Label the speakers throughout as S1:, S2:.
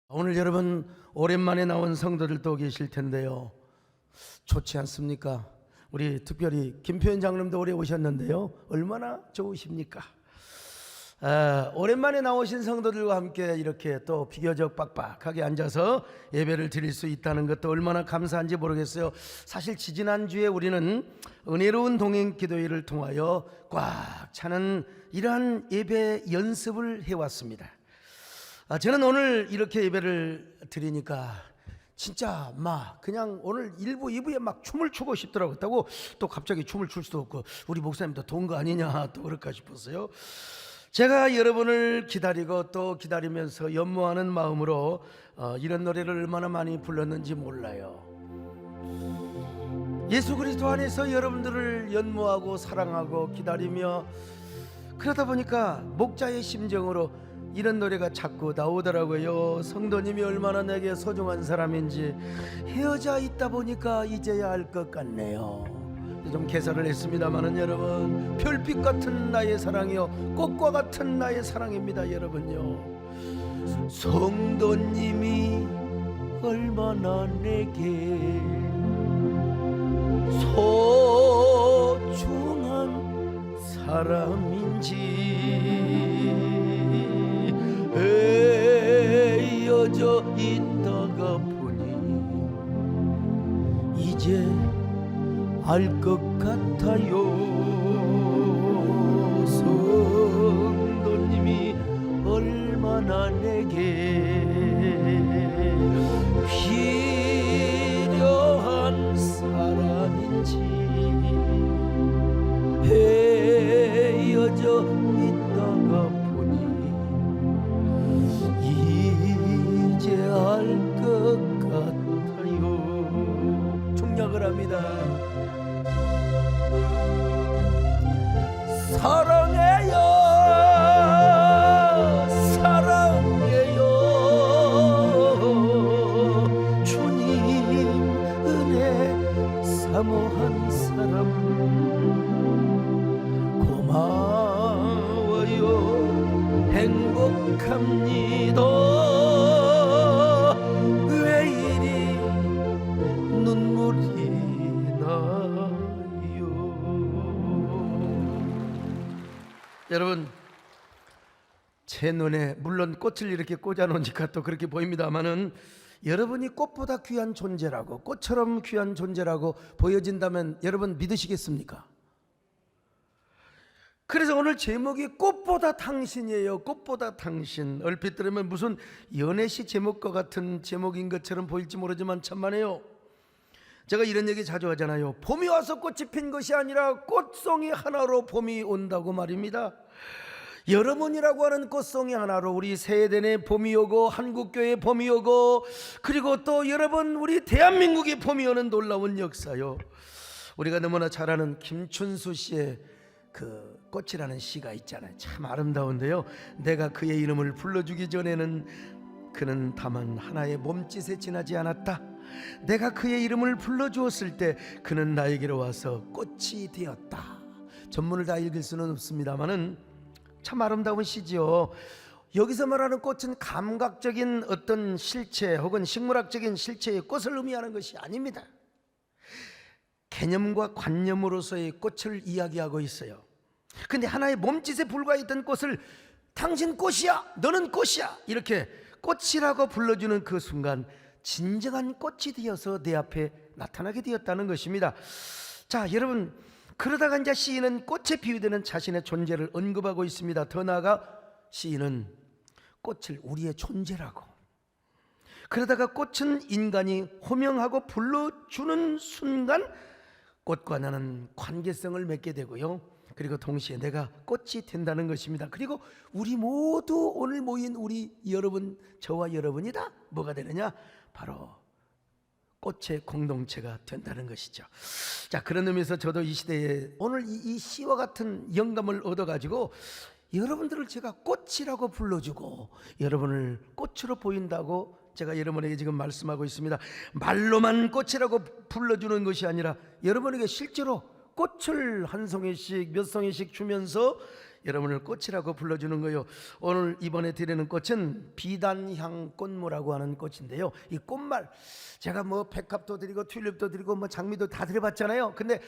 S1: 오늘 여러분 오랜만에 나온 성도들도 계실 텐데요. 좋지 않습니까? 우리 특별히 김표현 장로님도 오래 오셨는데요. 얼마나 좋으십니까? 오랜만에 나오신 성도들과 함께 이렇게 또 비교적 빡빡하게 앉아서 예배를 드릴 수 있다는 것도 얼마나 감사한지 모르겠어요. 사실 지지난주에 우리는 은혜로운 동행 기도회를 통하여 꽉 차는 이러한 예배 연습을 해왔습니다. 저는 오늘 이렇게 예배를 드리니까 진짜 막 그냥 오늘 1부, 2부에 막 춤을 추고 싶더라고요. 그렇다고 또 갑자기 춤을 출 수도 없고 우리 목사님도 돈 거 아니냐 또 그럴까 싶었어요. 제가 여러분을 기다리고 또 기다리면서 연모하는 마음으로 이런 노래를 얼마나 많이 불렀는지 몰라요. 예수 그리스도 안에서 여러분들을 연모하고 사랑하고 기다리며 그러다 보니까 목자의 심정으로 이런 노래가 자꾸 나오더라고요. 성도님이 얼마나 내게 소중한 사람인지 헤어져 있다 보니까 이제야 알 것 같네요. 좀 개사를 했습니다마는 여러분, 별빛 같은 나의 사랑이요 꽃과 같은 나의 사랑입니다. 여러분요, 성도님이 얼마나 내게 소중한 사람인지 헤어져 있다가 보니 이제 알 것 같아요. 성도님이 얼마나 내게 필요한 사람인지 헤어져 있다가 이제 알 것 같아요. 중략을 합니다. 사랑해요, 사랑해요. 주님 은혜 사모한 사람 고마워요. 행복합니다. 왜 이리 눈물이 나요? 여러분, 제 눈에 물론 꽃을 이렇게 꽂아놓으니까 또 그렇게 보입니다마는 여러분이 꽃보다 귀한 존재라고, 꽃처럼 귀한 존재라고 보여진다면 여러분 믿으시겠습니까? 그래서 오늘 제목이 꽃보다 당신이에요. 꽃보다 당신. 얼핏 들으면 무슨 연애시 제목과 같은 제목인 것처럼 보일지 모르지만 천만에요. 제가 이런 얘기 자주 하잖아요. 봄이 와서 꽃이 핀 것이 아니라 꽃송이 하나로 봄이 온다고 말입니다. 여러분이라고 하는 꽃송이 하나로 우리 세대 내 봄이 오고 한국교회 봄이 오고 그리고 또 여러분 우리 대한민국의 봄이 오는 놀라운 역사요. 우리가 너무나 잘 아는 김춘수 씨의 그 꽃이라는 시가 있잖아요. 참 아름다운데요. 내가 그의 이름을 불러주기 전에는 그는 다만 하나의 몸짓에 지나지 않았다. 내가 그의 이름을 불러주었을 때 그는 나에게로 와서 꽃이 되었다. 전문을 다 읽을 수는 없습니다만은 참 아름다운 시지요. 여기서 말하는 꽃은 감각적인 어떤 실체 혹은 식물학적인 실체의 꽃을 의미하는 것이 아닙니다. 개념과 관념으로서의 꽃을 이야기하고 있어요. 근데 하나의 몸짓에 불과했던 꽃을 당신 꽃이야, 너는 꽃이야 이렇게 꽃이라고 불러주는 그 순간 진정한 꽃이 되어서 내 앞에 나타나게 되었다는 것입니다. 자, 여러분, 그러다가 이제 시인은 꽃에 비유되는 자신의 존재를 언급하고 있습니다. 더 나아가 시인은 꽃을 우리의 존재라고, 그러다가 꽃은 인간이 호명하고 불러주는 순간 꽃과 나는 관계성을 맺게 되고요, 그리고 동시에 내가 꽃이 된다는 것입니다. 그리고 우리 모두 오늘 모인 우리 여러분, 저와 여러분이 다 뭐가 되느냐? 바로 꽃의 공동체가 된다는 것이죠. 자, 그런 의미에서 저도 이 시대에 오늘 이 시와 같은 영감을 얻어가지고 여러분들을 제가 꽃이라고 불러주고 여러분을 꽃으로 보인다고 제가 여러분에게 지금 말씀하고 있습니다. 말로만 꽃이라고 불러주는 것이 아니라 여러분에게 실제로 꽃을 한 송이씩 몇 송이씩 주면서 여러분을 꽃이라고 불러주는 거요. 오늘 이번에 드리는 꽃은 비단향 꽃무라고 하는 꽃인데요. 이 꽃말 제가 뭐 백합도 드리고 튤립도 드리고 뭐 장미도 다 드려봤잖아요. 근데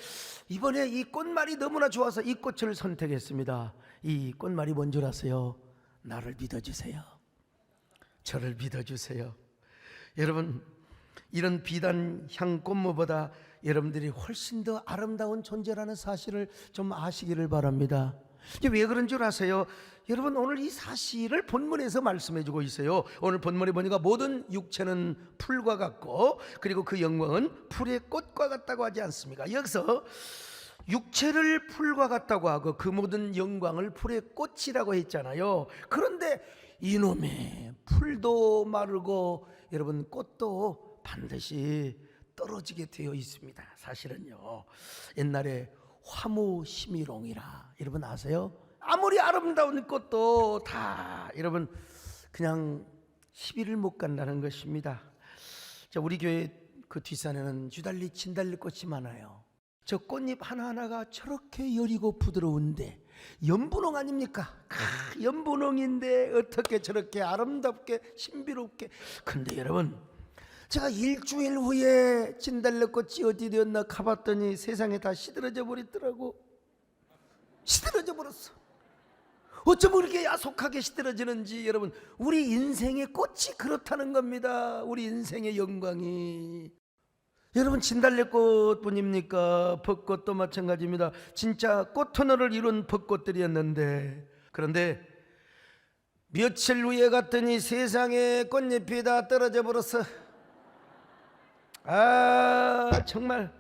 S1: 이번에 이 꽃말이 너무나 좋아서 이 꽃을 선택했습니다. 이 꽃말이 뭔 줄 아세요? 나를 믿어주세요. 저를 믿어주세요. 여러분, 이런 비단향 꽃무보다 여러분들이 훨씬 더 아름다운 존재라는 사실을 좀 아시기를 바랍니다. 이게 왜 그런 줄 아세요? 여러분, 오늘 이 사실을 본문에서 말씀해 주고 있어요. 오늘 본문에 보니까 모든 육체는 풀과 같고 그리고 그 영광은 풀의 꽃과 같다고 하지 않습니까? 여기서 육체를 풀과 같다고 하고 그 모든 영광을 풀의 꽃이라고 했잖아요. 그런데 이놈의 풀도 마르고 여러분 꽃도 반드시 떨어지게 되어 있습니다. 사실은요, 옛날에 화무심이롱이라 여러분 아세요? 아무리 아름다운 꽃도 다 여러분 그냥 시비를 못 간다는 것입니다. 자, 우리 교회 그 뒷산에는 유달리 진달래 꽃이 많아요. 저 꽃잎 하나하나가 저렇게 여리고 부드러운데 연분홍 아닙니까? 연분홍인데 어떻게 저렇게 아름답게 신비롭게. 근데 여러분, 제가 일주일 후에 진달래꽃이 어디 되었나 가봤더니 세상에 다 시들어져 버리더라고. 시들어져 버렸어. 어쩌면 그렇게 야속하게 시들어지는지. 여러분, 우리 인생의 꽃이 그렇다는 겁니다. 우리 인생의 영광이. 여러분, 진달래꽃뿐입니까? 벚꽃도 마찬가지입니다. 진짜 꽃터널을 이룬 벚꽃들이었는데, 그런데 며칠 후에 갔더니 세상에 꽃잎이 다 떨어져 버렸어. 정말.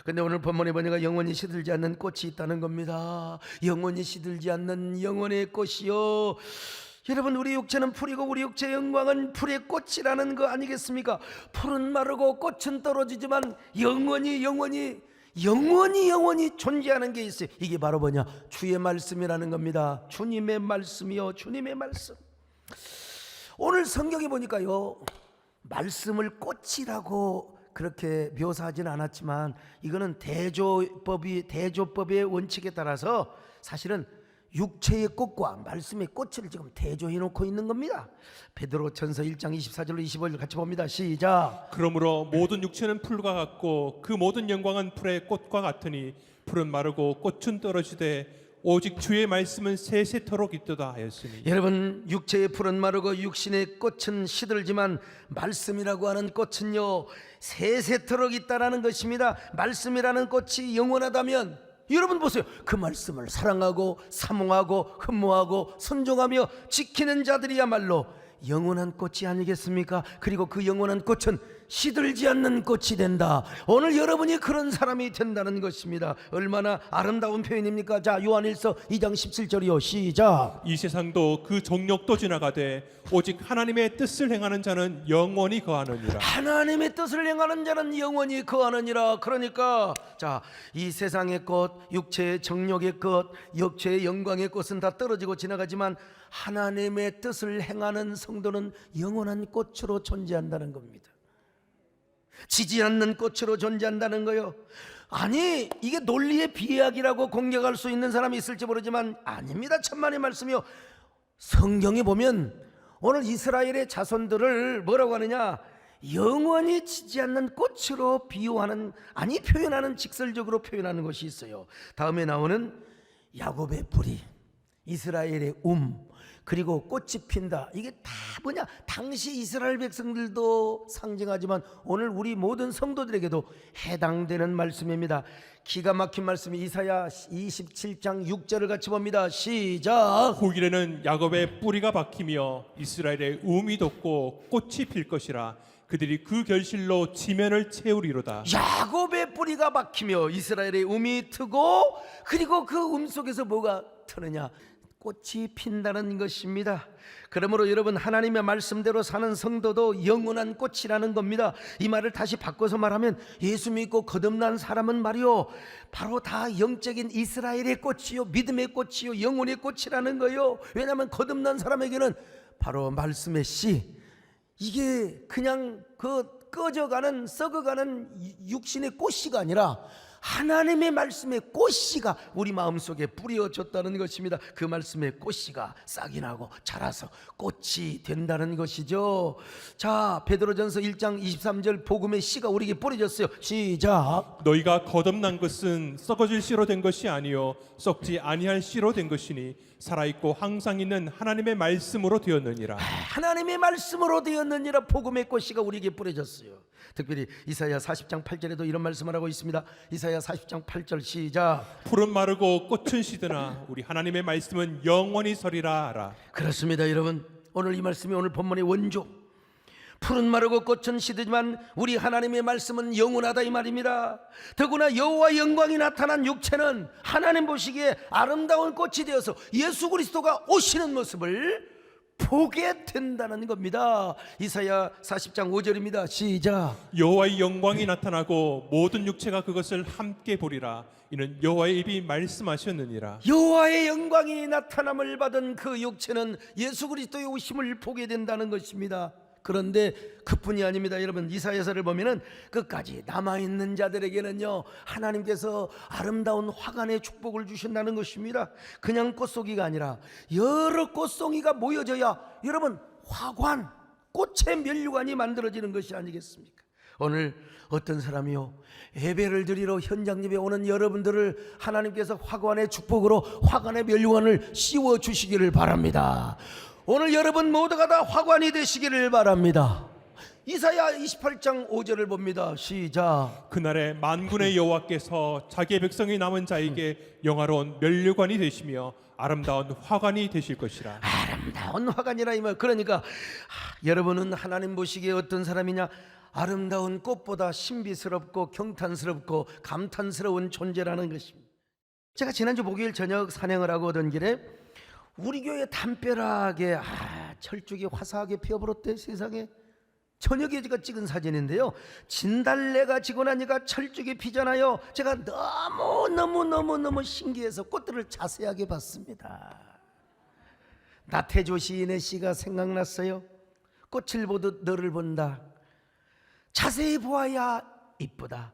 S1: 근데 오늘 본문에 보니까 영원히 시들지 않는 꽃이 있다는 겁니다. 영원히 시들지 않는 영원의 꽃이요. 여러분, 우리 육체는 풀이고 우리 육체의 영광은 풀의 꽃이라는 거 아니겠습니까? 풀은 마르고 꽃은 떨어지지만 영원히 존재하는 게 있어요. 이게 바로 뭐냐? 주의 말씀이라는 겁니다. 주님의 말씀이요, 주님의 말씀. 오늘 성경에 보니까요, 말씀을 꽃이라고 그렇게 묘사하지는 않았지만 이거는 대조법의 원칙에 따라서 사실은 육체의 꽃과 말씀의 꽃을 지금 대조해 놓고 있는 겁니다. 베드로전서 1장 24절로 25절 같이 봅니다. 시작.
S2: 그러므로 모든 육체는 풀과 같고 그 모든 영광은 풀의 꽃과 같으니 풀은 마르고 꽃은 떨어지되 오직 주의 말씀은 세세토록 있도다 하였으니.
S1: 여러분, 육체의 풀은 마르고 육신의 꽃은 시들지만 말씀이라고 하는 꽃은요 세세토록 있다라는 것입니다. 말씀이라는 꽃이 영원하다면 여러분 보세요. 그 말씀을 사랑하고 사모하고 흠모하고 순종하며 지키는 자들이야말로 영원한 꽃이 아니겠습니까? 그리고 그 영원한 꽃은 시들지 않는 꽃이 된다. 오늘 여러분이 그런 사람이 된다는 것입니다. 얼마나 아름다운 표현입니까? 자, 요한일서 2장 17절이요. 시작.
S2: 이 세상도 그 정욕도 지나가되 오직 하나님의 뜻을 행하는 자는 영원히 거하느니라.
S1: 하나님의 뜻을 행하는 자는 영원히 거하느니라. 그러니까 자, 이 세상의 꽃, 육체의 정욕의 꽃, 육체의 영광의 꽃은 다 떨어지고 지나가지만 하나님의 뜻을 행하는 성도는 영원한 꽃으로 존재한다는 겁니다. 지지 않는 꽃으로 존재한다는 거요. 아니, 이게 논리의 비약이라고 공격할 수 있는 사람이 있을지 모르지만 아닙니다. 천만의 말씀이요. 성경에 보면 오늘 이스라엘의 자손들을 뭐라고 하느냐, 영원히 지지 않는 꽃으로 비유하는, 아니 표현하는, 직설적으로 표현하는 것이 있어요. 다음에 나오는 야곱의 뿌리, 이스라엘의 그리고 꽃이 핀다. 이게 다 뭐냐? 당시 이스라엘 백성들도 상징하지만 오늘 우리 모든 성도들에게도 해당되는 말씀입니다. 기가 막힌 말씀이 이사야 27장 6절을 같이 봅니다. 시작.
S2: 후일에는 야곱의 뿌리가 박히며 이스라엘의 움이 돋고 꽃이 필 것이라. 그들이 그 결실로 지면을 채우리로다.
S1: 야곱의 뿌리가 박히며 이스라엘의 움이 트고 그리고 그 속에서 뭐가 트느냐? 꽃이 핀다는 것입니다. 그러므로 여러분, 하나님의 말씀대로 사는 성도도 영원한 꽃이라는 겁니다. 이 말을 다시 바꿔서 말하면 예수 믿고 거듭난 사람은 말이요, 바로 다 영적인 이스라엘의 꽃이요, 믿음의 꽃이요, 영혼의 꽃이라는 거요. 왜냐하면 거듭난 사람에게는 바로 말씀의 씨, 이게 그냥 그 꺼져가는 썩어가는 육신의 꽃씨가 아니라 하나님의 말씀의 꽃씨가 우리 마음속에 뿌려졌다는 것입니다. 그 말씀의 꽃씨가 싹이 나고 자라서 꽃이 된다는 것이죠. 자, 베드로전서 1장 23절 복음의 씨가 우리에게 뿌려졌어요. 시작.
S2: 너희가 거듭난 것은 썩어질 씨로 된 것이 아니요 썩지 아니할 씨로 된 것이니 살아있고 항상 있는 하나님의 말씀으로 되었느니라.
S1: 하나님의 말씀으로 되었느니라. 복음의 꽃씨가 우리에게 뿌려졌어요. 특별히 이사야 40장 8절에도 이런 말씀을 하고 있습니다. 이사야 40장 8절 시작.
S2: 풀은 마르고 꽃은 시드나 우리 하나님의 말씀은 영원히 서리라 하라.
S1: 그렇습니다, 여러분. 오늘 이 말씀이 오늘 본문의 원조. 풀은 마르고 꽃은 시들지만 우리 하나님의 말씀은 영원하다 이 말입니다. 더구나 여호와의 영광이 나타난 육체는 하나님 보시기에 아름다운 꽃이 되어서 예수 그리스도가 오시는 모습을 보게 된다는 겁니다. 이사야 40장 5절입니다. 시작.
S2: 여호와의 영광이 나타나고 모든 육체가 그것을 함께 보리라. 이는 여호와의 입이 말씀하셨느니라.
S1: 여호와의 영광이 나타남을 받은 그 육체는 예수 그리스도의 오심을 보게 된다는 것입니다. 그런데 그뿐이 아닙니다. 여러분, 이사야서를 보면은 끝까지 남아있는 자들에게는요 하나님께서 아름다운 화관의 축복을 주신다는 것입니다. 그냥 꽃송이가 아니라 여러 꽃송이가 모여져야 여러분 화관, 꽃의 면류관이 만들어지는 것이 아니겠습니까? 오늘 어떤 사람이요 예배를 드리러 현장 예배 오는 여러분들을 하나님께서 화관의 축복으로 화관의 면류관을 씌워 주시기를 바랍니다. 오늘 여러분 모두가 다 화관이 되시기를 바랍니다. 이사야 28장 5절을 봅니다. 시작.
S2: 그날에 만군의 여호와께서 자기의 백성이 남은 자에게 영화로운 면류관이 되시며 아름다운 화관이 되실 것이라.
S1: 아름다운 화관이라 이 말. 그러니까 여러분은 하나님 보시기에 어떤 사람이냐? 아름다운 꽃보다 신비스럽고 경탄스럽고 감탄스러운 존재라는 것입니다. 제가 지난주 목요일 저녁 산행을 하고 오던 길에 우리 교회 담벼락에 철쭉이 화사하게 피어버렸대. 세상에. 저녁에 제가 찍은 사진인데요, 진달래가 지고 나니까 철쭉이 피잖아요. 제가 너무 신기해서 꽃들을 자세하게 봤습니다. 나태주 시인의 시가 생각났어요. 꽃을 보듯 너를 본다. 자세히 보아야 이쁘다.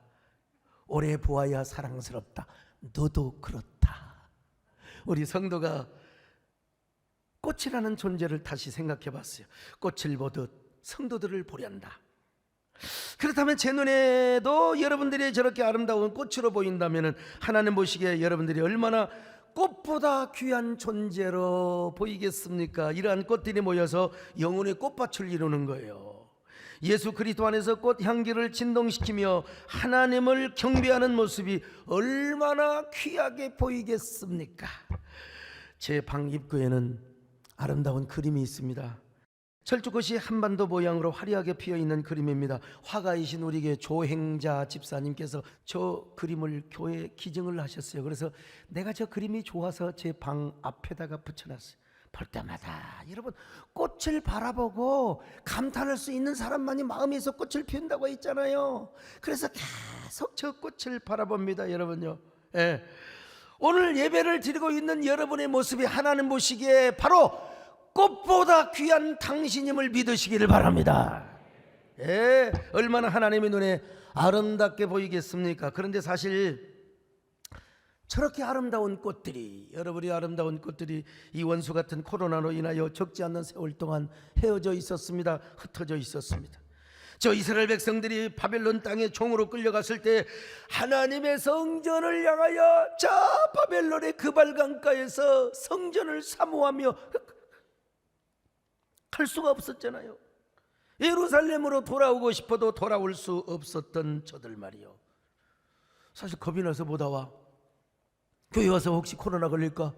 S1: 오래 보아야 사랑스럽다. 너도 그렇다. 우리 성도가 꽃이라는 존재를 다시 생각해 봤어요. 꽃을 보듯 성도들을 보련다. 그렇다면 제 눈에도 여러분들이 저렇게 아름다운 꽃으로 보인다면 하나님 보시기에 여러분들이 얼마나 꽃보다 귀한 존재로 보이겠습니까? 이러한 꽃들이 모여서 영혼의 꽃밭을 이루는 거예요. 예수 그리스도 안에서 꽃 향기를 진동시키며 하나님을 경배하는 모습이 얼마나 귀하게 보이겠습니까? 제 방 입구에는 아름다운 그림이 있습니다. 철쭉꽃이 한반도 모양으로 화려하게 피어있는 그림입니다. 화가이신 우리에게 조행자 집사님께서 저 그림을 교회에 기증을 하셨어요. 그래서 내가 저 그림이 좋아서 제 방 앞에다가 붙여놨어요. 볼 때마다 여러분 꽃을 바라보고 감탄할 수 있는 사람만이 마음에서 꽃을 피운다고 했잖아요. 그래서 계속 저 꽃을 바라봅니다. 여러분요. 예. 오늘 예배를 드리고 있는 여러분의 모습이 하나님 보시기에 바로 꽃보다 귀한 당신임을 믿으시기를 바랍니다. 예, 얼마나 하나님의 눈에 아름답게 보이겠습니까? 그런데 사실 저렇게 아름다운 꽃들이, 여러분이 아름다운 꽃들이 이 원수 같은 코로나로 인하여 적지 않는 세월 동안 헤어져 있었습니다. 흩어져 있었습니다. 저 이스라엘 백성들이 바벨론 땅에 종으로 끌려갔을 때 하나님의 성전을 향하여 저 바벨론의 그발강가에서 성전을 사모하며 갈 수가 없었잖아요. 예루살렘으로 돌아오고 싶어도 돌아올 수 없었던 저들 말이요. 사실 겁이 나서 못 와와. 교회 와서 혹시 코로나 걸릴까?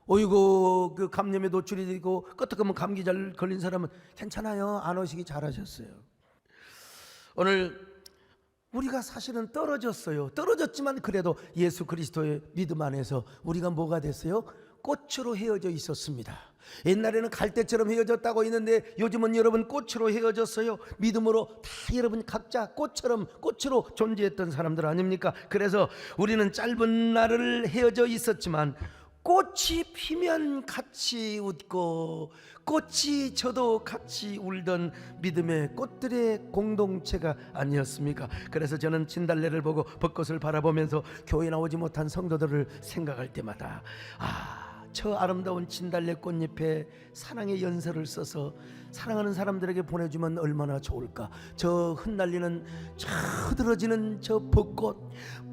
S1: 어이구 그 감염에 노출이 되고 끄떡하면 감기 잘 걸린 사람은 괜찮아요. 안 오시기 잘하셨어요. 오늘 우리가 사실은 떨어졌어요. 떨어졌지만 그래도 예수 그리스도의 믿음 안에서 우리가 뭐가 됐어요? 꽃으로 헤어져 있었습니다. 옛날에는 갈대처럼 헤어졌다고 했는데 요즘은 여러분 꽃으로 헤어졌어요. 믿음으로 다 여러분 각자 꽃으로 존재했던 사람들 아닙니까? 그래서 우리는 짧은 날을 헤어져 있었지만 꽃이 피면 같이 웃고 꽃이 져도 같이 울던 믿음의 꽃들의 공동체가 아니었습니까? 그래서 저는 진달래를 보고 벚꽃을 바라보면서 교회 나오지 못한 성도들을 생각할 때마다 저 아름다운 진달래 꽃잎에 사랑의 연서를 써서 사랑하는 사람들에게 보내주면 얼마나 좋을까. 저 흩날리는 저 흐드러지는 저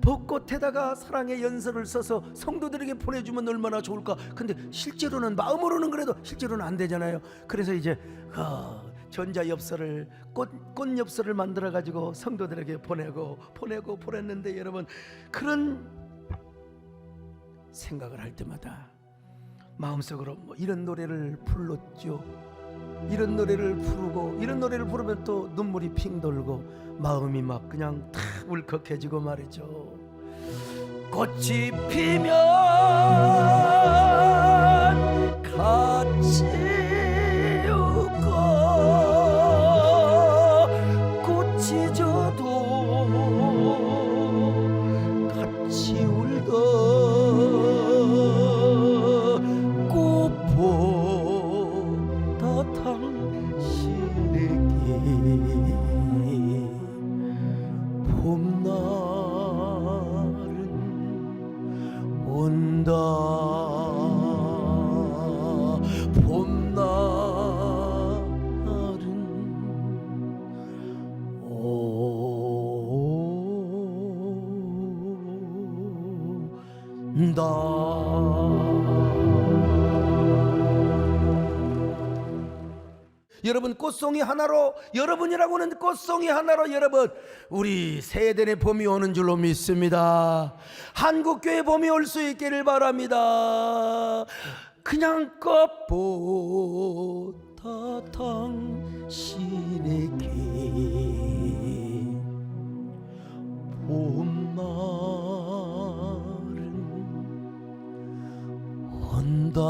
S1: 벚꽃에다가 사랑의 연서를 써서 성도들에게 보내주면 얼마나 좋을까. 근데 실제로는, 마음으로는 그래도 실제로는 안 되잖아요. 그래서 이제 전자엽서를 꽃엽서를 만들어 가지고 성도들에게 보냈는데, 여러분, 그런 생각을 할 때마다 마음속으로 뭐 이런 노래를 불렀죠. 이런 노래를 부르고, 이런 노래를 부르면 또 눈물이 핑 돌고 마음이 막 그냥 탁 울컥해지고 말이죠. 꽃이 피면 같이 웃고 꽃이 져도 같이 울던 여러분, 꽃송이 하나로, 여러분이라고는 꽃송이 하나로 여러분, 우리 세대의 봄이 오는 줄로 믿습니다. 한국교회 봄이 올 수 있기를 바랍니다. 그냥 꽃보다 당신에게 봄날은 온다.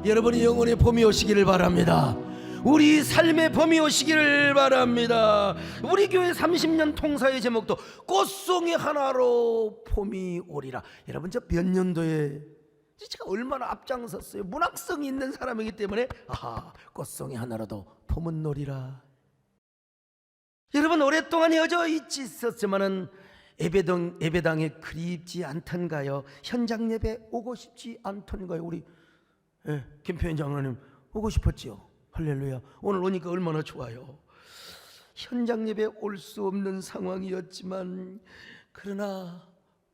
S1: 여러분이 영혼의 봄이 오시기를 바랍니다. 우리 삶의 봄이 오시기를 바랍니다. 우리 교회 30년 통사의 제목도 꽃송이 하나로 봄이 오리라. 여러분, 저 몇 년도에 제가 얼마나 앞장섰어요. 문학성이 있는 사람이기 때문에 꽃송이 하나로도 봄은 오리라. 여러분, 오랫동안 헤어져 있었지만은 예배당에 그립지 않던가요? 현장 예배 오고 싶지 않던가요? 우리 김표현 장로님 오고 싶었지요. 할렐루야. 오늘 오니까 얼마나 좋아요. 현장 예배 올 수 없는 상황이었지만, 그러나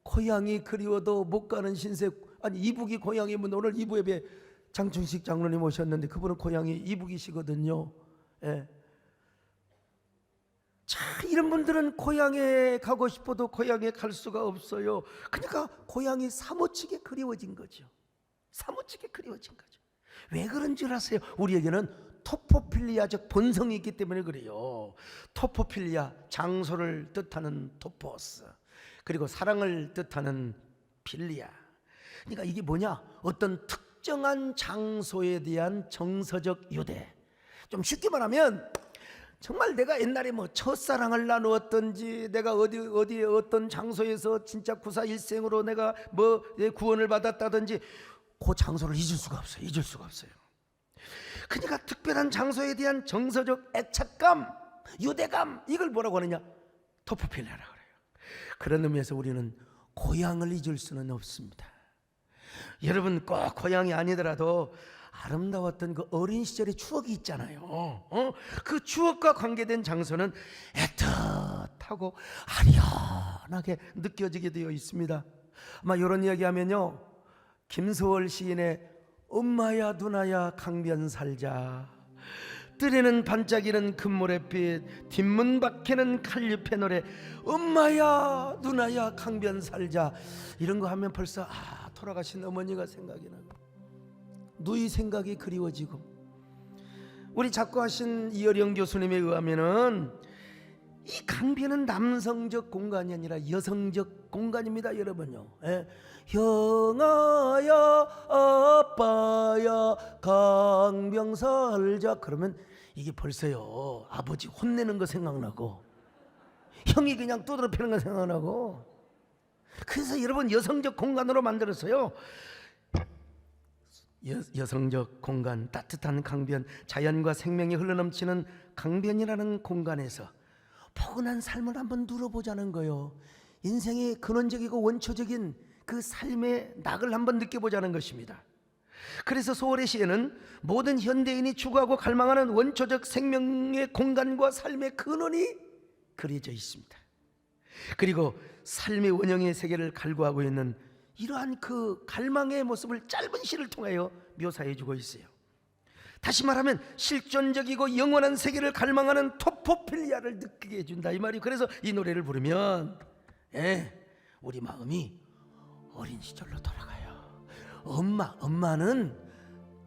S1: 고향이 그리워도 못 가는 신세, 이북이 고향이면 오늘 이부 예배 장충식 장로님 오셨는데 그분은 고향이 이북이시거든요. 자, 이런 분들은 고향에 가고 싶어도 고향에 갈 수가 없어요. 그러니까 고향이 사무치게 그리워진 거죠. 사무치게 그리워진 거죠. 왜 그런 줄 아세요? 우리에게는 토포필리아적 본성이 있기 때문에 그래요. 토포필리아, 장소를 뜻하는 토포스, 그리고 사랑을 뜻하는 필리아. 그러니까 이게 뭐냐? 어떤 특정한 장소에 대한 정서적 유대. 좀 쉽게 말하면, 정말 내가 옛날에 뭐 첫사랑을 나누었던지, 내가 어디에 어떤 장소에서 진짜 구사일생으로 내가 뭐 구원을 받았다든지, 그 장소를 잊을 수가 없어요. 그러니까 특별한 장소에 대한 정서적 애착감, 유대감, 이걸 뭐라고 하느냐? 토포필리아라고 그래요. 그런 의미에서 우리는 고향을 잊을 수는 없습니다. 여러분, 꼭 고향이 아니더라도 아름다웠던 그 어린 시절의 추억이 있잖아요. 그 추억과 관계된 장소는 애틋하고 아련하게 느껴지게 되어 있습니다. 아마 이런 이야기하면요, 김소월 시인의 엄마야 누나야 강변 살자, 뜰에는 반짝이는 금모래빛, 뒷문 밖에는 칼잎의 노래, 엄마야 누나야 강변 살자, 이런 거 하면 벌써 돌아가신 어머니가 생각이 나고 누이 생각이 그리워지고. 우리 작고하신 이어령 교수님에 의하면은 이 강변은 남성적 공간이 아니라 여성적 공간입니다, 여러분요. 형아야 아빠야 강변 살자, 그러면 이게 벌써요, 아버지 혼내는 거 생각나고, 형이 그냥 두드러 패는 거 생각나고, 그래서 여러분 여성적 공간으로 만들어서요, 여성적 공간, 따뜻한 강변, 자연과 생명이 흘러넘치는 강변이라는 공간에서 포근한 삶을 한번 누려보자는 거요. 인생의 근원적이고 원초적인 그 삶의 낙을 한번 느껴보자는 것입니다. 그래서 소월의 시에는 모든 현대인이 추구하고 갈망하는 원초적 생명의 공간과 삶의 근원이 그려져 있습니다. 그리고 삶의 원형의 세계를 갈구하고 있는 이러한 그 갈망의 모습을 짧은 시를 통하여 묘사해 주고 있어요. 다시 말하면 실존적이고 영원한 세계를 갈망하는 토포필리아를 느끼게 해준다 이 말이에요. 그래서 이 노래를 부르면 우리 마음이 어린 시절로 돌아가요. 엄마는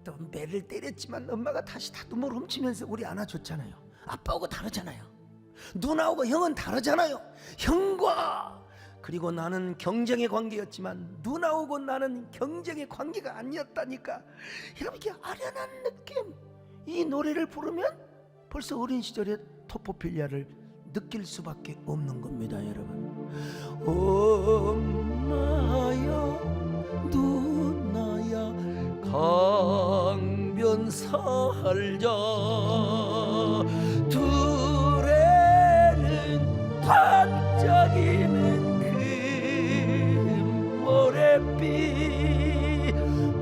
S1: 또 매를 때렸지만 엄마가 다시 다듬어를 훔치면서 우리 안아줬잖아요. 아빠하고 다르잖아요. 누나하고 형은 다르잖아요. 형과 그리고 나는 경쟁의 관계였지만 누나하고 나는 경쟁의 관계가 아니었다니까. 이렇게 아련한 느낌. 이 노래를 부르면 벌써 어린 시절의 토포필리아를 느낄 수밖에 없는 겁니다, 여러분. 엄마야 누나야 강변 살자 둘에는 반짝이는 모래빛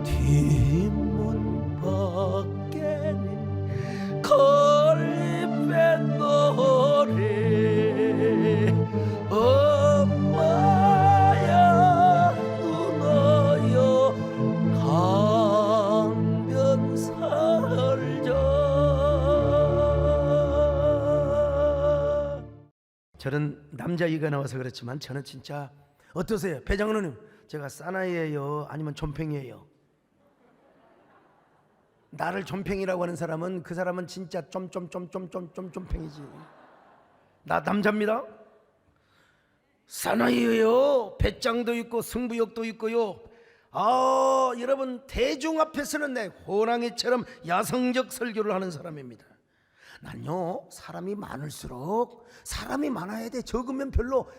S1: 뒷문 밖에는 걸림의 노래 엄마야 누나야 강변 살자. 저는 남자이가 나와서 그렇지만 저는 진짜 어떠세요? 배장로님, 제가 사나이예요? 아니면 좀팽이에요? 나를 좀팽이라고 하는 사람은 그 사람은 진짜 좀팽이지. 나 남자입니다. 사나이예요. 배짱도 있고 승부욕도 있고요. 여러분 대중 앞에서는 내 호랑이처럼 야성적 설교를 하는 사람입니다. 난요 사람이 많을수록 사람이 많아야 돼. 적으면 별로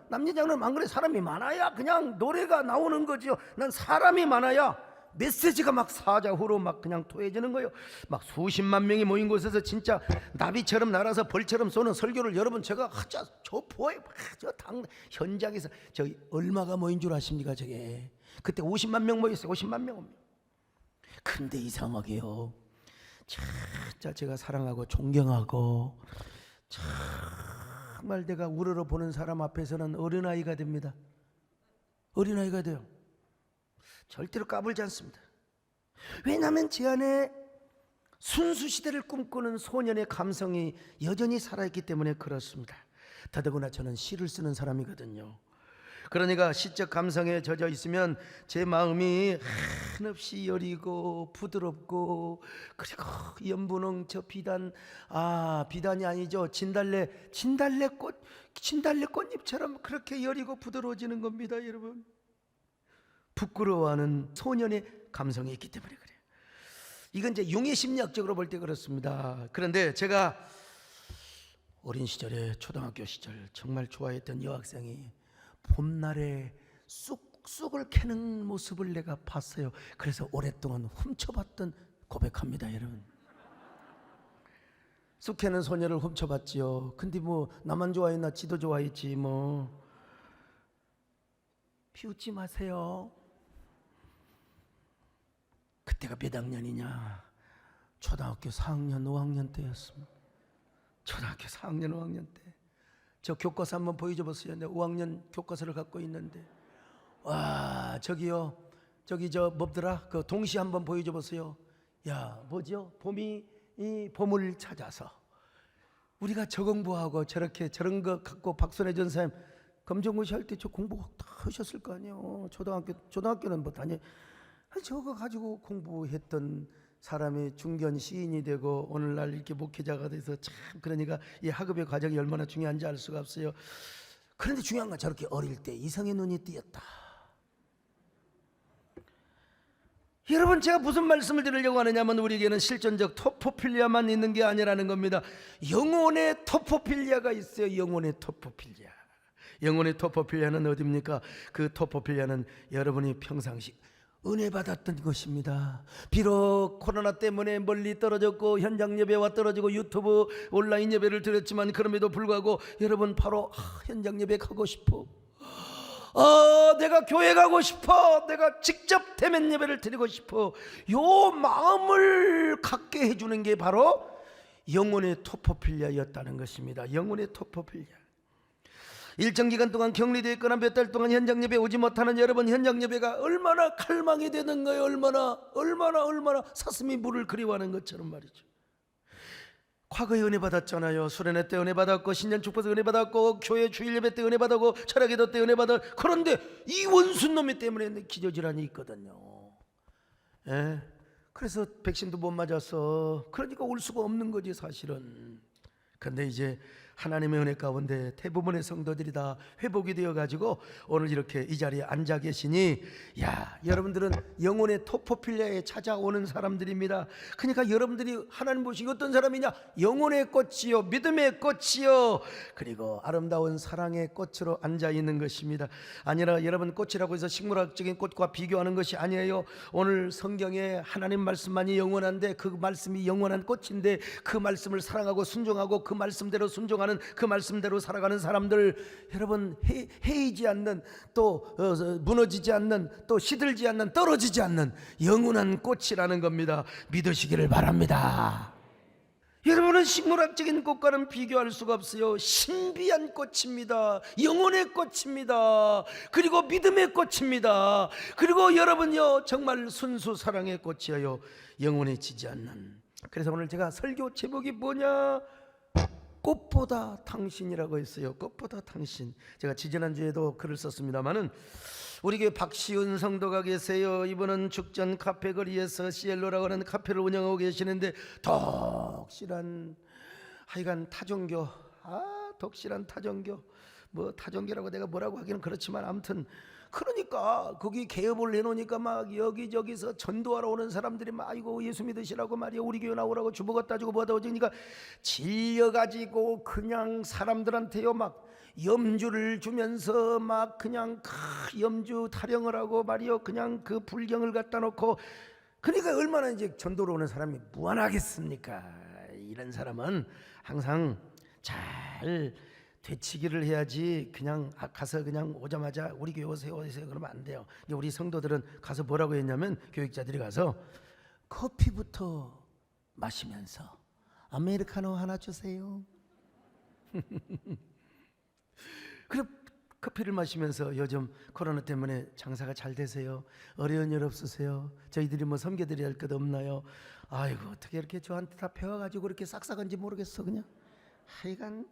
S1: 남녀장은 안 그래. 사람이 많아야 그냥 노래가 나오는 거지요. 난 사람이 많아야 메시지가 막 사자후로 막 그냥 토해지는 거예요. 막 수십만 명이 모인 곳에서 진짜 나비처럼 날아서 벌처럼 쏘는 설교를 여러분 제가 저 보에 저 현장에서 저기 얼마가 모인 줄 아십니까? 저게 그때 50만 명 모였어요. 50만 명. 근데 이상하게요, 진짜 제가 사랑하고 존경하고 정말 내가 우러러 보는 사람 앞에서는 어린아이가 됩니다. 어린아이가 돼요. 절대로 까불지 않습니다. 왜냐하면 제 안에 순수시대를 꿈꾸는 소년의 감성이 여전히 살아있기 때문에 그렇습니다. 더더구나 저는 시를 쓰는 사람이거든요. 그러니까 시적 감성에 젖어 있으면 제 마음이 한없이 여리고 부드럽고, 그리고 연분홍 저 비단이 아니죠, 진달래 꽃잎처럼 그렇게 여리고 부드러워지는 겁니다, 여러분. 부끄러워하는 소년의 감성이 있기 때문에 그래요. 이건 이제 융의 심리학적으로 볼 때 그렇습니다. 그런데 제가 어린 시절에 초등학교 시절 정말 좋아했던 여학생이 봄날에 쑥쑥을 캐는 모습을 내가 봤어요. 그래서 오랫동안 훔쳐봤던 고백합니다, 여러분. 쑥 캐는 소녀를 훔쳐봤지요. 근데 뭐 나만 좋아했나, 지도 좋아했지 뭐. 비웃지 마세요. 그때가 몇 학년이냐? 초등학교 4학년 5학년 때였습니다. 초등학교 4학년 5학년 때. 저 교과서 한번 보여줘 보세요. 내가 5학년 교과서를 갖고 있는데, 와, 저기요, 저기 저 뭐더라? 그 동시 한번 보여줘 보세요. 야, 뭐죠? 봄이 이 봄을 찾아서. 우리가 저 공부하고 저런 거 갖고 박선혜 전사님 검정고시 할 때 저 공부 다 하셨을 거 아니에요. 초등학교는 뭐 다니. 저거 가지고 공부했던 사람이 중견 시인이 되고 오늘날 이렇게 목회자가 돼서 참, 그러니까 이 학업의 과정이 얼마나 중요한지 알 수가 없어요. 그런데 중요한 건 저렇게 어릴 때 이성의 눈이 띄었다. 여러분, 제가 무슨 말씀을 드리려고 하느냐면 우리에게는 실존적 토포필리아만 있는 게 아니라는 겁니다. 영혼의 토포필리아가 있어요. 영혼의 토포필리아. 영혼의 토포필리아는 어디입니까? 그 토포필리아는 여러분이 평상시 은혜 받았던 것입니다. 비록 코로나 때문에 멀리 떨어졌고 현장 예배와 떨어지고 유튜브 온라인 예배를 드렸지만 그럼에도 불구하고 여러분 바로 현장 예배 가고 싶어. 내가 교회 가고 싶어. 내가 직접 대면 예배를 드리고 싶어. 요 마음을 갖게 해주는 게 바로 영혼의 토포필리아였다는 것입니다. 영혼의 토포필리아. 일정 기간 동안 격리되어 있거나 몇 달 동안 현장 예배 오지 못하는 여러분, 현장 예배가 얼마나 갈망이 되는 거예요. 얼마나 사슴이 물을 그리워하는 것처럼 말이죠. 과거에 은혜 받았잖아요. 수련회 때 은혜 받았고, 신년 축복에서 은혜 받았고, 교회 주일 예배 때 은혜 받았고, 철학기도 때 은혜 받았고. 그런데 이 원수놈이 때문에 기저질환이 있거든요. 예? 그래서 백신도 못 맞았어. 그러니까 올 수가 없는 거지 사실은. 그런데 이제 하나님의 은혜 가운데 대부분의 성도들이 다 회복이 되어가지고 오늘 이렇게 이 자리에 앉아 계시니, 야, 여러분들은 영혼의 토포필리아에 찾아오는 사람들입니다. 그러니까 여러분들이 하나님 보시기 어떤 사람이냐? 영혼의 꽃이요, 믿음의 꽃이요, 그리고 아름다운 사랑의 꽃으로 앉아 있는 것입니다. 아니라 여러분, 꽃이라고 해서 식물학적인 꽃과 비교하는 것이 아니에요. 오늘 성경에 하나님 말씀만이 영원한데, 그 말씀이 영원한 꽃인데, 그 말씀을 사랑하고 순종하고 그 말씀대로 순종하는, 그 말씀대로 살아가는 사람들, 여러분, 해이지 않는, 또 무너지지 않는, 또 시들지 않는, 떨어지지 않는 영원한 꽃이라는 겁니다. 믿으시기를 바랍니다. 여러분은 식물학적인 꽃과는 비교할 수가 없어요. 신비한 꽃입니다. 영혼의 꽃입니다. 그리고 믿음의 꽃입니다. 그리고 여러분요, 정말 순수 사랑의 꽃이에요. 영혼에 지지 않는. 그래서 오늘 제가 설교 제목이 뭐냐? 꽃보다 당신이라고 했어요. 꽃보다 당신. 제가 지지난주에도 글을 썼습니다마는, 우리 교회 박시은 성도가 계세요. 이분은 죽전 카페 거리에서 시엘로라고 하는 카페를 운영하고 계시는데, 덕실한, 하여간 타종교, 덕실한 타종교, 뭐 타종교라고 내가 뭐라고 하기는 그렇지만, 아무튼 그러니까 거기 개업을 해놓으니까 막 여기저기서 전도하러 오는 사람들이 막, 아이고 예수 믿으시라고 말이야, 우리 교회 나오라고 주보가 따지고 뭐다 오니까 질려가지고 그냥 사람들한테요 막 염주를 주면서 막 그냥 염주 타령을 하고 말이요, 그냥 그 불경을 갖다 놓고. 그러니까 얼마나 이제 전도로 오는 사람이 무안하겠습니까? 이런 사람은 항상 잘 되치기를 해야지, 그냥 가서 그냥 오자마자 우리 교회 오세요 그러면 안 돼요. 우리 성도들은 가서 뭐라고 했냐면, 교육자들이 가서 커피부터 마시면서 아메리카노 하나 주세요. 그래, 커피를 마시면서 요즘 코로나 때문에 장사가 잘 되세요? 어려운 일 없으세요? 저희들이 뭐 섬겨드려야 할 것 없나요? 아이고, 어떻게 이렇게 저한테 다 배워가지고 이렇게 싹싹한지 모르겠어. 그냥 하여간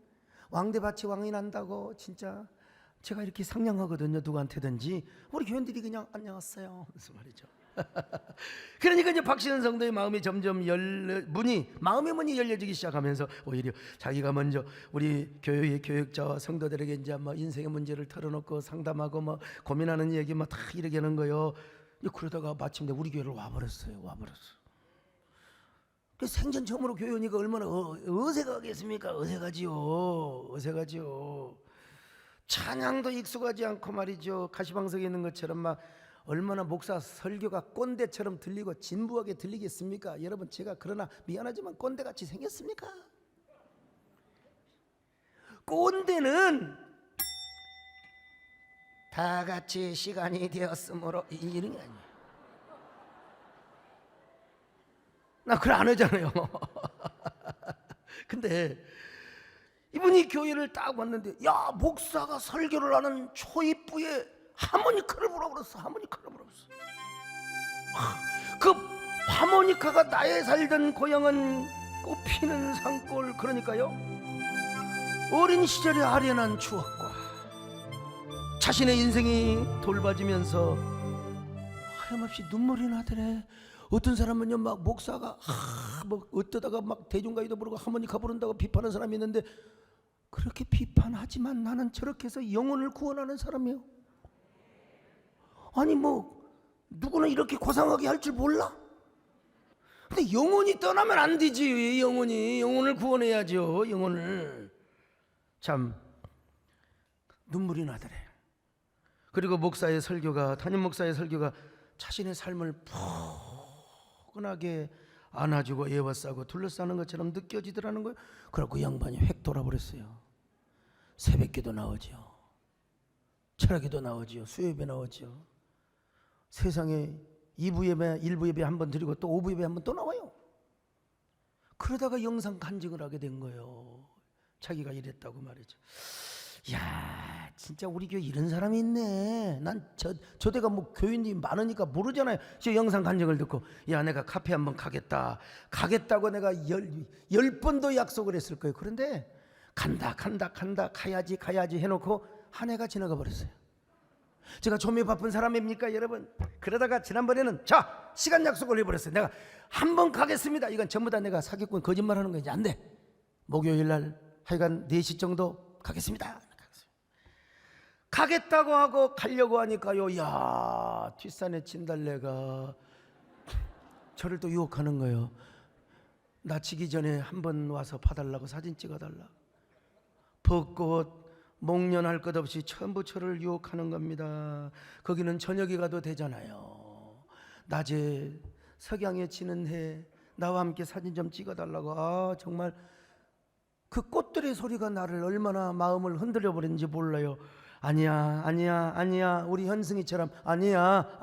S1: 왕대밭이 왕이 난다고 진짜 제가 이렇게 상냥하거든요. 누구한테든지. 우리 교인들이 그냥 안녕하세요 무슨 말이죠. 그러니까 이제 박신은 성도의 마음이 점점 마음의 문이 열려지기 시작하면서, 오히려 자기가 먼저 우리 교회의 교육자와 성도들에게 이제 뭐 인생의 문제를 털어놓고 상담하고 뭐 고민하는 얘기 뭐 다 이렇게 하는 거예요. 그러다가 마침내 우리 교회를 와버렸어요. 생전 처음으로 교회 오니까 얼마나 어색하겠습니까? 어색하지요. 찬양도 익숙하지 않고 말이죠. 가시방석에 있는 것처럼 막 얼마나 목사 설교가 꼰대처럼 들리고 진부하게 들리겠습니까? 여러분, 제가 그러나 미안하지만 꼰대같이 생겼습니까? 꼰대는 다 같이 시간이 되었으므로 이런 게 아니에요. 나 그걸 안 하잖아요. 근데 이분이 교회를 딱 왔는데, 야, 목사가 설교를 하는 초입부에 하모니카를 불어버렸어. 그 하모니카가 나의 살던 고향은 꽃피는 산골. 그러니까요, 어린 시절의 아련한 추억과 자신의 인생이 돌봐지면서 하염없이 눈물이 나더래. 어떤 사람은요, 막 목사가 뭐 어떠다가 막 대중가요도 부르고 하모니카 부른다고 비판하는 사람이 있는데, 그렇게 비판하지만 나는 저렇게 해서 영혼을 구원하는 사람이요. 아니 뭐 누구는 이렇게 고상하게 할 줄 몰라? 근데 영혼이 떠나면 안 되지. 영혼을 구원해야죠. 영혼을. 참 눈물이 나더래. 그리고 목사의 설교가, 담임 목사의 설교가 자신의 삶을 포근하게 안아주고 애워싸고 둘러싸는 것처럼 느껴지더라는 거예요. 그러고 그 양반이 획 돌아버렸어요. 새벽기도 나오죠, 철학기도 나오죠, 수요예배 나오죠. 세상에 2부 예배, 1부 예배 한 번 드리고 또 5부 예배 한 번 또 나와요. 그러다가 영상 간증을 하게 된 거예요. 자기가 이랬다고 말이죠. 야, 진짜 우리 교회 이런 사람이 있네. 난 저 대가 뭐 교인이 많으니까 모르잖아요. 저 영상 간증을 듣고, 야, 내가 카페 한번 가겠다고 내가 열 번도 약속을 했을 거예요. 그런데 간다 가야지 해놓고 한 해가 지나가 버렸어요. 제가 좀이 바쁜 사람입니까 여러분? 그러다가 지난번에는 자, 시간 약속을 해버렸어요. 내가 한번 가겠습니다. 이건 전부 다 내가 사기꾼 거짓말하는 거 이제 안 돼. 목요일 날 하여간 4시 정도 가겠습니다. 가겠다고 하고 가려고 하니까요, 야, 뒷산에 진달래가 저를 또 유혹하는 거예요. 나치기 전에 한번 와서 봐달라고, 사진 찍어달라. 벚꽃 목련할 것 없이 전부 저를 유혹하는 겁니다. 거기는 저녁에 가도 되잖아요. 낮에 석양에 지는 해 나와 함께 사진 좀 찍어달라고. 아, 정말 그 꽃들의 소리가 나를 얼마나 마음을 흔들려 버렸는지 몰라요. 아니야 우리 현승이처럼 아니야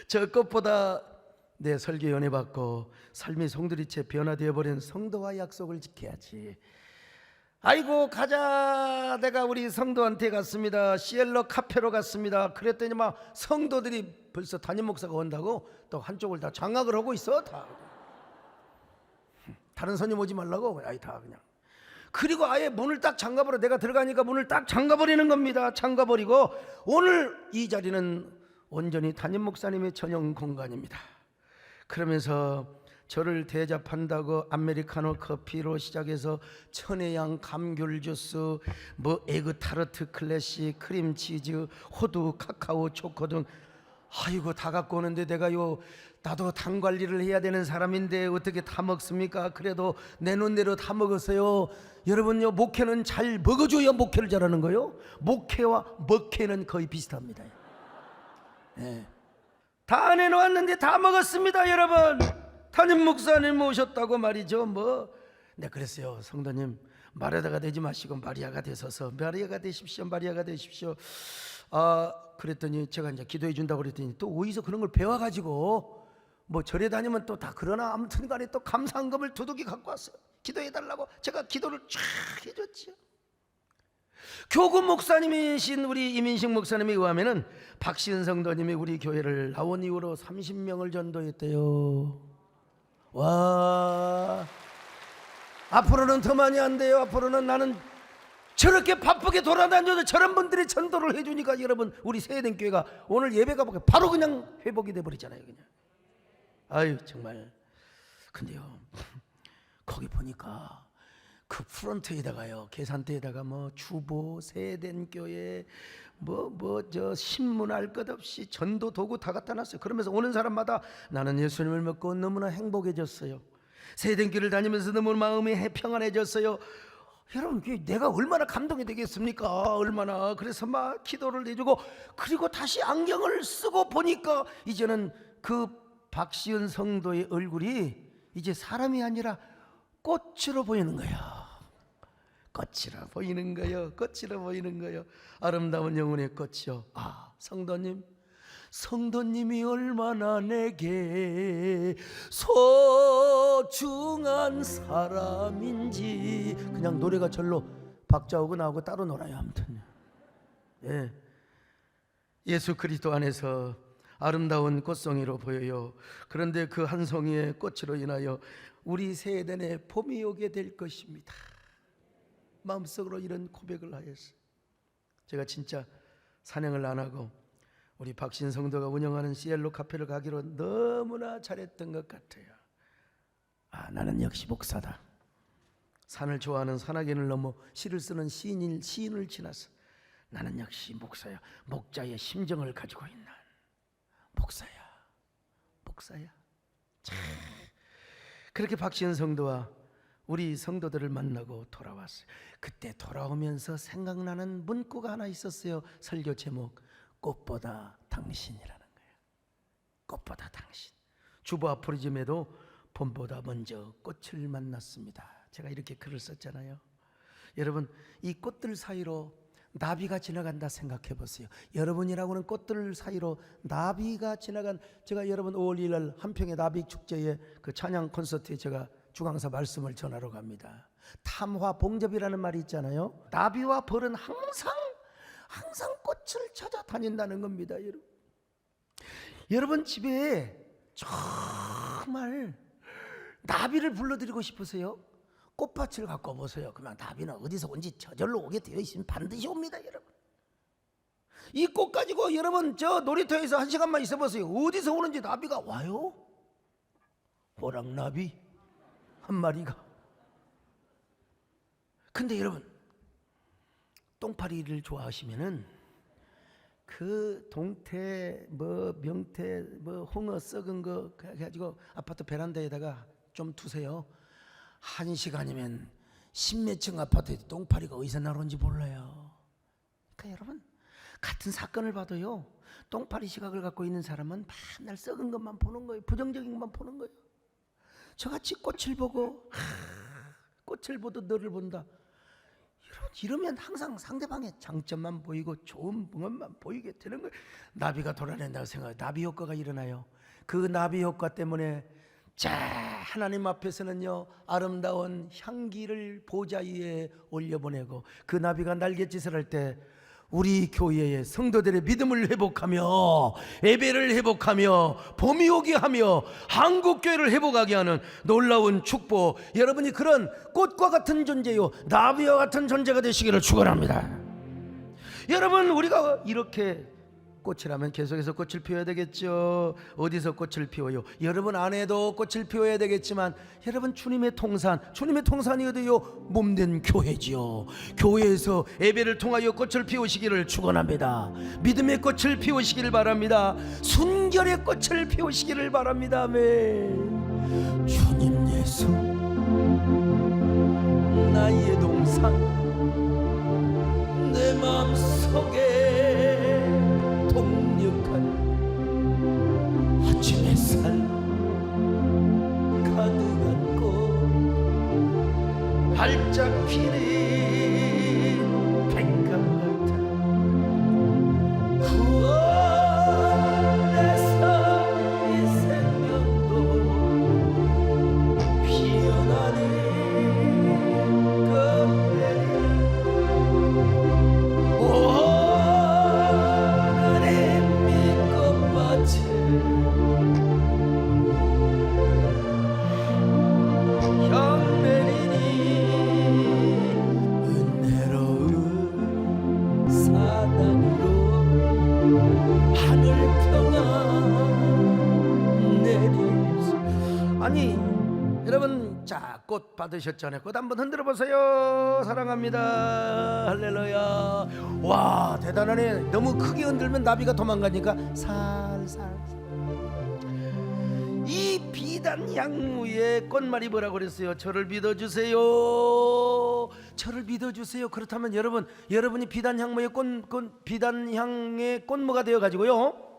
S1: 저 꽃보다 내 설교 연애 받고 삶이 송두리째 변화되어 버린 성도와 약속을 지켜야지. 아이고 가자. 내가 우리 성도한테 갔습니다. 시엘러 카페로 갔습니다. 그랬더니 막 성도들이 벌써 담임 목사가 온다고 또 한쪽을 다 장악을 하고 있어. 다 다른 손님 오지 말라고. 아이 다 그냥. 그리고 아예 문을 딱 잠가버려. 내가 들어가니까 문을 딱 잠가버리는 겁니다. 잠가버리고 오늘 이 자리는 온전히 담임 목사님의 전용 공간입니다. 그러면서 저를 대접한다고 아메리카노 커피로 시작해서 천혜향 감귤 주스, 뭐 에그타르트 클래식, 크림치즈, 호두, 카카오, 초코 등 아이고 다 갖고 오는데 내가요, 나도 당 관리를 해야 되는 사람인데 어떻게 다 먹습니까? 그래도 내 눈대로 다 먹었어요. 여러분요, 목회는 잘 먹어줘야 목회를 잘하는 거예요. 목회와 먹회는 거의 비슷합니다. 네. 다 내놓았는데 다 먹었습니다. 여러분, 담임 목사님 오셨다고 말이죠. 네, 그랬어요. 성도님, 마르다가 되지 마시고 마리아가 되셔서 마리아가 되십시오. 마리아가 되십시오. 그랬더니 제가 이제 기도해 준다고 그랬더니 또 어디서 그런 걸 배워가지고 절에 다니면 또 다 그러나 아무튼 간에 또 감사한금을 두둑이 갖고 왔어요. 기도해 달라고 제가 기도를 쫙 해줬죠. 교구 목사님이신 우리 이민식 목사님에 의하면은 박시은 성도님이 우리 교회를 나온 이후로 30명을 전도했대요. 와, 앞으로는 더 많이 안 돼요. 앞으로는 나는 저렇게 바쁘게 돌아다녀도 저런 분들이 전도를 해주니까 여러분, 우리 세eden 교회가 오늘 예배가 바로 그냥 회복이 돼버리잖아요. 그냥. 아유 정말. 근데요, 거기 보니까 그 프론트에다가요, 계산대에다가 주보, 세eden 교회 저 신문할 것 없이 전도 도구 다 갖다 놨어요. 그러면서 오는 사람마다 나는 예수님을 믿고 너무나 행복해졌어요. 세eden 교회를 다니면서 너무 마음이 평안해졌어요. 여러분, 내가 얼마나 감동이 되겠습니까? 얼마나. 그래서 막 기도를 해주고, 그리고 다시 안경을 쓰고 보니까 이제는 그 박시은 성도의 얼굴이 이제 사람이 아니라 꽃으로 보이는 거예요. 꽃이라 보이는 거예요. 꽃이라 보이는 거예요. 아름다운 영혼의 꽃이요. 성도님이 얼마나 내게 소중한 사람인지. 그냥 노래가 절로 박자하고 나하고 따로 놀아요. 아무튼 예. 예수 그리스도 안에서 아름다운 꽃송이로 보여요. 그런데 그 한 송이의 꽃으로 인하여 우리 세대에 봄이 오게 될 것입니다. 마음속으로 이런 고백을 하였어요. 제가 진짜 산행을 안 하고 우리 박신 성도가 운영하는 시엘로 카페를 가기로 너무나 잘했던 것 같아요. 나는 역시 목사다. 산을 좋아하는 산악인을 넘어 시를 쓰는 시인을 지나서 나는 역시 목사야. 목자의 심정을 가지고 있는 목사야. 참. 그렇게 박신 성도와 우리 성도들을 만나고 돌아왔어요. 그때 돌아오면서 생각나는 문구가 하나 있었어요. 설교 제목, 꽃보다 당신이라는 거예요. 꽃보다 당신. 주보 아포리즘에도 봄보다 먼저 꽃을 만났습니다. 제가 이렇게 글을 썼잖아요. 여러분, 이 꽃들 사이로 나비가 지나간다 생각해 보세요. 여러분이라고는 꽃들 사이로 나비가 지나간, 제가 여러분 5월 2일 날 한평의 나비 축제에 그 찬양 콘서트에 제가 주강사 말씀을 전하러 갑니다. 탐화 봉접이라는 말이 있잖아요. 나비와 벌은 항상 꽃을 찾아다닌다는 겁니다. 여러분 집에 정말 나비를 불러드리고 싶으세요? 꽃밭을 갖고 보세요. 그러면 나비는 어디서 온지 저절로 오게 되어 있으면 반드시 옵니다. 여러분, 이 꽃 가지고 여러분 저 놀이터에서 1시간만 있어 보세요. 어디서 오는지 나비가 와요. 호랑나비 한 마리가. 근데 여러분, 똥파리를 좋아하시면은 그 동태 뭐 명태 뭐 홍어 썩은 거 가지고 아파트 베란다에다가 좀 두세요. 1시간이면 10몇 층 아파트에 똥파리가 어디서 나오는지 몰라요. 그러니까 여러분, 같은 사건을 봐도요, 똥파리 시각을 갖고 있는 사람은 맨날 썩은 것만 보는 거예요. 부정적인 것만 보는 거예요. 저같이 꽃을 보고 꽃을 보듯 너를 본다. 이러면 항상 상대방의 장점만 보이고 좋은 부분만 보이게 되는 거예요. 나비가 돌아낸다고 생각해요. 나비 효과가 일어나요. 그 나비 효과 때문에 자, 하나님 앞에서는요, 아름다운 향기를 보좌 위에 올려보내고, 그 나비가 날갯짓을 할 때 우리 교회의 성도들의 믿음을 회복하며 예배를 회복하며 봄이 오게 하며 한국교회를 회복하게 하는 놀라운 축복, 여러분이 그런 꽃과 같은 존재요, 나비와 같은 존재가 되시기를 축원합니다. 여러분, 우리가 이렇게 꽃이라면 계속해서 꽃을 피워야 되겠죠. 어디서 꽃을 피워요? 여러분 안에도 꽃을 피워야 되겠지만, 여러분 주님의 통산이 어디요? 몸된 교회지요. 교회에서 예배를 통하여 꽃을 피우시기를 축원합니다. 믿음의 꽃을 피우시기를 바랍니다. 순결의 꽃을 피우시기를 바랍니다. 아멘. 주님 예수, 나의 동산, 내 마음속에 아침 햇살 가득한 꽃, 활짝 피는 백감 같은 구원에서 이 생명도 피어나는 아니 여러분, 자, 꽃 받으셨잖아요. 꽃 한번 흔들어 보세요. 사랑합니다. 할렐루야. 와, 대단하네. 너무 크게 흔들면 나비가 도망가니까 살살. 이 비단 향무의 꽃말이 뭐라고 그랬어요? 저를 믿어주세요. 저를 믿어주세요. 그렇다면 여러분이 비단 향무의 비단 향의 꽃무가 되어 가지고요,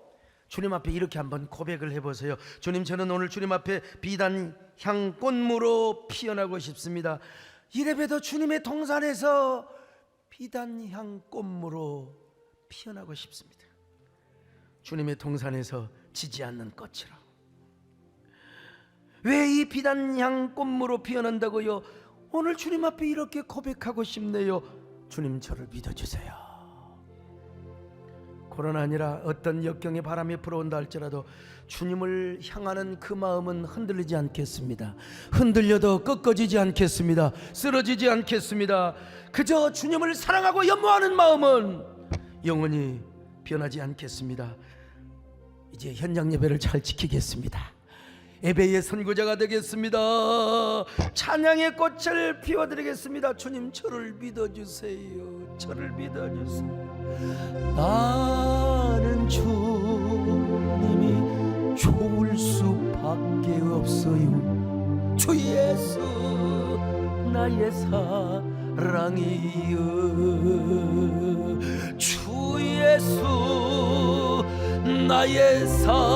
S1: 주님 앞에 이렇게 한번 고백을 해보세요. 주님, 저는 오늘 주님 앞에 비단 향 꽃무로 피어나고 싶습니다. 이래봬도 주님의 동산에서 비단 향 꽃무로 피어나고 싶습니다. 주님의 동산에서 지지 않는 꽃으로. 왜 이 비단 향 꽃무로 피어난다고요? 오늘 주님 앞에 이렇게 고백하고 싶네요. 주님, 저를 믿어주세요. 코로나 아니라 어떤 역경의 바람이 불어온다 할지라도 주님을 향하는 그 마음은 흔들리지 않겠습니다. 흔들려도 꺾어지지 않겠습니다. 쓰러지지 않겠습니다. 그저 주님을 사랑하고 연모하는 마음은 영원히 변하지 않겠습니다. 이제 현장 예배를 잘 지키겠습니다. 예배의 선구자가 되겠습니다. 찬양의 꽃을 피워드리겠습니다. 주님, 저를 믿어주세요. 저를 믿어주세요. 나는 주님이 좋을 수밖에 없어요. 주 예수, 나의 사랑이여 주 예수 나의 사랑이여.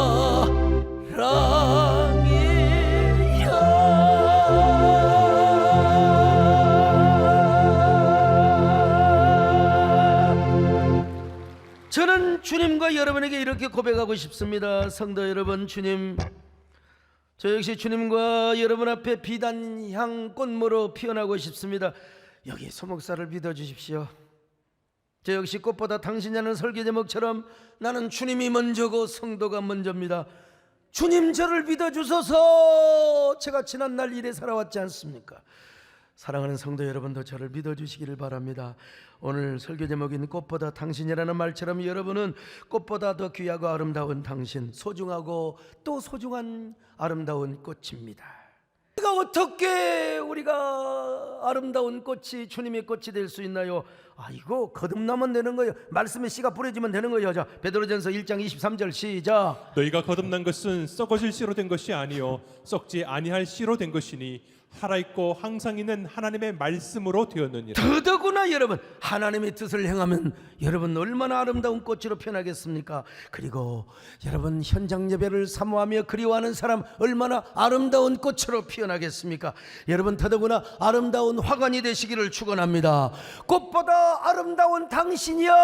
S1: 저는 주님과 여러분에게 이렇게 고백하고 싶습니다. 성도 여러분, 주님, 저 역시 주님과 여러분 앞에 비단향 꽃무로 피어나고 싶습니다. 여기 소목사를 믿어주십시오. 저 역시 꽃보다 당신이라는 설교 제목처럼 나는 주님이 먼저고 성도가 먼저입니다. 주님 저를 믿어주소서. 제가 지난날 이래 살아왔지 않습니까? 사랑하는 성도 여러분도 저를 믿어주시기를 바랍니다. 오늘 설교 제목인 꽃보다 당신이라는 말처럼 여러분은 꽃보다 더 귀하고 아름다운 당신, 소중하고 또 소중한 아름다운 꽃입니다. 어떻게 우리가 아름다운 꽃이 주님의 꽃이 될 수 있나요? 이거 거듭나면 되는 거예요. 말씀에 씨가 뿌려지면 되는 거예요. 자, 베드로전서 1장 23절 시작.
S2: 너희가 거듭난 것은 썩어질 씨로 된 것이 아니요 썩지 아니할 씨로 된 것이니 살아있고 항상 있는 하나님의 말씀으로 되었느니라.
S1: 더더구나 여러분, 하나님의 뜻을 행하면 여러분 얼마나 아름다운 꽃으로 변하겠습니까? 그리고 여러분 현장 예배를 사모하며 그리워하는 사람 얼마나 아름다운 꽃으로 피어나겠습니까? 여러분 더더구나 아름다운 화관이 되시기를 축원합니다. 꽃보다 아름다운 당신이여,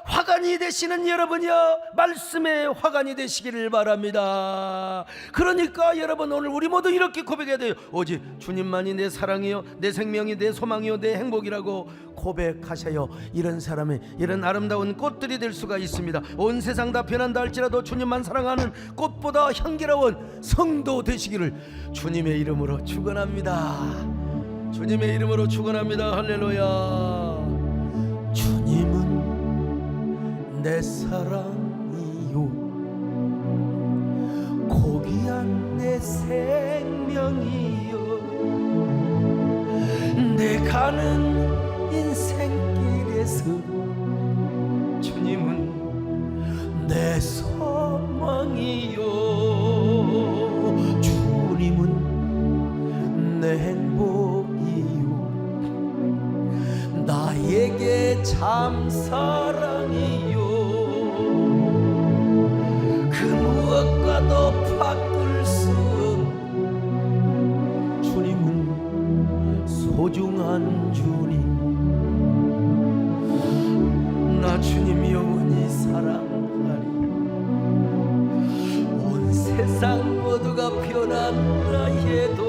S1: 화관이 되시는 여러분이여, 말씀의 화관이 되시기를 바랍니다. 그러니까 여러분 오늘 우리 모두 이렇게 고백해야 돼요. 오직 주님만이 내 사랑이요, 내 생명이, 내 소망이요, 내 행복이라고 고백하셔요. 이런 사람이 이런 아름다운 꽃들이 될 수가 있습니다. 온 세상 다 변한다 할지라도 주님만 사랑하는 꽃보다 향기로운 성도 되시기를 주님의 이름으로 축원합니다. 주님의 이름으로 축원합니다. 할렐루야. 주님은 내 사랑이요, 고귀한 내 생명이요, 내 가는 인생길에서 주님은 내 소망이요, 주님은 내 행복이요, 나에게 참 사랑이요, 그 무엇과도 바꿀 수 없는 주님은 소중한 주님. 나 주님 영원히 사랑하리. 온 세상 모두가 변한다 해도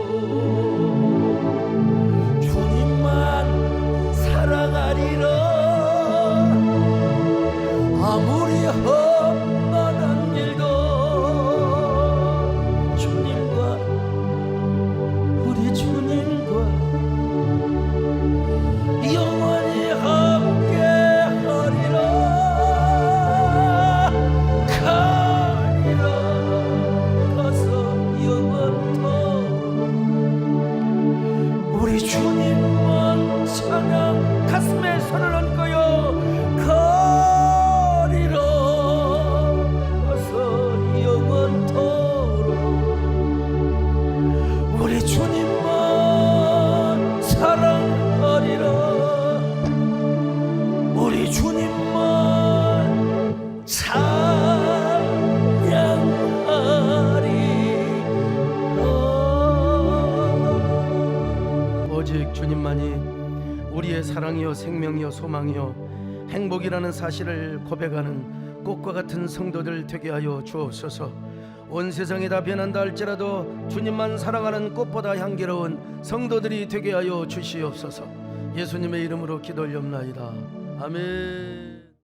S1: 주님만 사랑하리라. 아무리 험난한 길도 주님과, 우리 주님과 영원히 함께 하리라. 가리라. 가서 영원토록 우리 주님만 찬양. 가슴에 손을 얹고요. 가리라. 가서 영원토록 우리 주님만 사랑하리라. 우리 주님만 찬양하리라. 오직 주님만이 우리의 사랑이요, 생명이요, 소망이요, 행복이라는 사실을 고백하는 꽃과 같은 성도들 되게 하여 주옵소서. 온 세상이 다 변한다 할지라도 주님만 사랑하는 꽃보다 향기로운 성도들이 되게 하여 주시옵소서. 예수님의 이름으로 기도 올리옵나이다. 아멘.